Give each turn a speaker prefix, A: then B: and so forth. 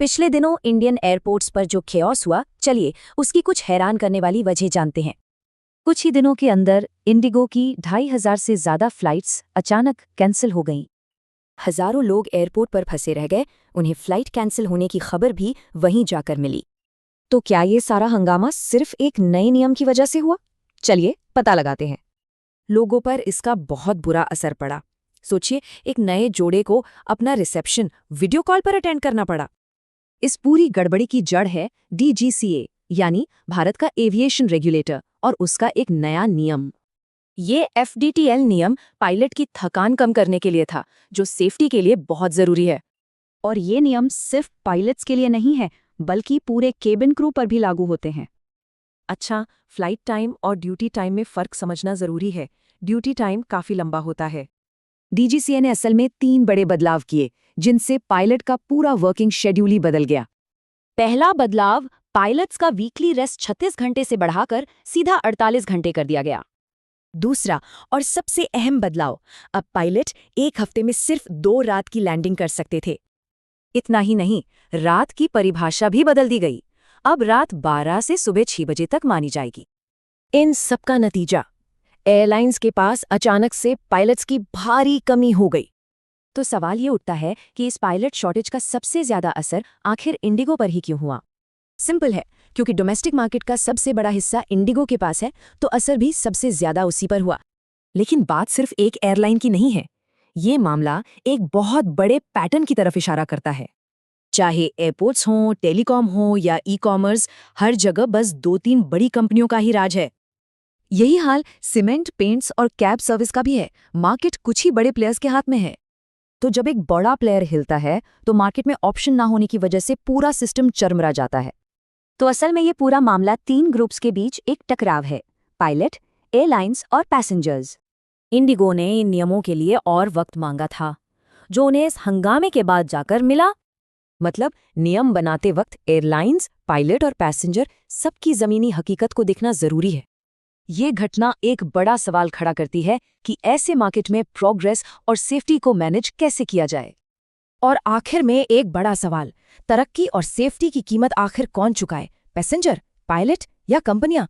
A: पिछले दिनों Indian airports पर जो खेओस हुआ, चलिए उसकी कुछ हैरान करने वाली वजह जानते हैं। कुछ ही दिनों के अंदर इंडिगो की 2,500 से ज्यादा फ्लाइट्स अचानक कैंसिल हो गईं। हजारों लोग एयरपोर्ट पर फंसे रह गए। उन्हें फ्लाइट कैंसिल होने की खबर भी वहीं जाकर मिली। तो क्या ये सारा हंगामा सिर्फ एक नए नियम की वजह से हुआ? चलिए पता लगाते हैं। लोगों पर इसका बहुत बुरा असर पड़ा। सोचिए, एक नए जोड़े को अपना रिसेप्शन वीडियो कॉल पर अटेंड करना पड़ा। इस पूरी गड़बड़ी की जड़ है DGCA, यानी भारत का एविएशन रेगुलेटर, और उसका एक नया नियम। ये FDTL नियम पायलट की थकान कम करने के लिए था, जो सेफ्टी के लिए बहुत जरूरी है। और ये नियम सिर्फ पायलट्स के लिए नहीं है, बल्कि पूरे केबिन क्रू पर भी लागू होते हैं। अच्छा, फ्लाइट टाइम और ड्यूटी टाइम में फ़र्क समझना ज़रूरी है। ड्यूटी टाइम काफ़ी लंबा होता है। DGCA ने असल में 3 बड़े बदलाव किए, जिनसे पायलट का पूरा वर्किंग शेड्यूल ही बदल गया। पहला बदलाव, पायलट्स का वीकली रेस्ट 36 घंटे से बढ़ाकर सीधा 48 घंटे कर दिया गया। दूसरा और सबसे अहम बदलाव, अब पायलट एक हफ्ते में सिर्फ 2 रात की लैंडिंग कर सकते थे। इतना ही नहीं, रात की परिभाषा भी बदल दी गई। अब रात 12 से सुबह 6 बजे तक मानी जाएगी। इन सबका नतीजा, एयरलाइंस के पास अचानक से पायलट्स की भारी कमी हो गई। तो सवाल ये उठता है कि इस पायलट शॉर्टेज का सबसे ज्यादा असर आखिर इंडिगो पर ही क्यों हुआ? सिंपल है, क्योंकि डोमेस्टिक मार्केट का सबसे बड़ा हिस्सा इंडिगो के पास है, तो असर भी सबसे ज्यादा उसी पर हुआ। लेकिन बात सिर्फ एक एयरलाइन की नहीं है। ये मामला एक बहुत बड़े पैटर्न की तरफ इशारा करता है। चाहे एयरपोर्ट्स हों, टेलीकॉम हो या ई-कॉमर्स, हर जगह बस 2-3 बड़ी कंपनियों का ही राज है। यही हाल सीमेंट, पेंट्स और कैब सर्विस का भी है। मार्केट कुछ ही बड़े प्लेयर्स के हाथ में है। तो जब एक बड़ा प्लेयर हिलता है, तो मार्केट में ऑप्शन ना होने की वजह से पूरा सिस्टम चरमरा जाता है। तो असल में ये पूरा मामला 3 ग्रुप्स के बीच एक टकराव है: पायलट, एयरलाइंस और पैसेंजर्स। इंडिगो ने इन नियमों के लिए और वक्त मांगा था, जो उन्हें इस हंगामे के बाद जाकर मिला। मतलब नियम बनाते वक्त एयरलाइंस, पायलट और पैसेंजर सबकी जमीनी हकीकत को देखना जरूरी है। ये घटना एक बड़ा सवाल खड़ा करती है कि ऐसे मार्केट में प्रोग्रेस और सेफ्टी को मैनेज कैसे किया जाए। और आखिर में एक बड़ा सवाल, तरक्की और सेफ्टी की कीमत आखिर कौन चुकाए? पैसेंजर, पायलट या कंपनियां?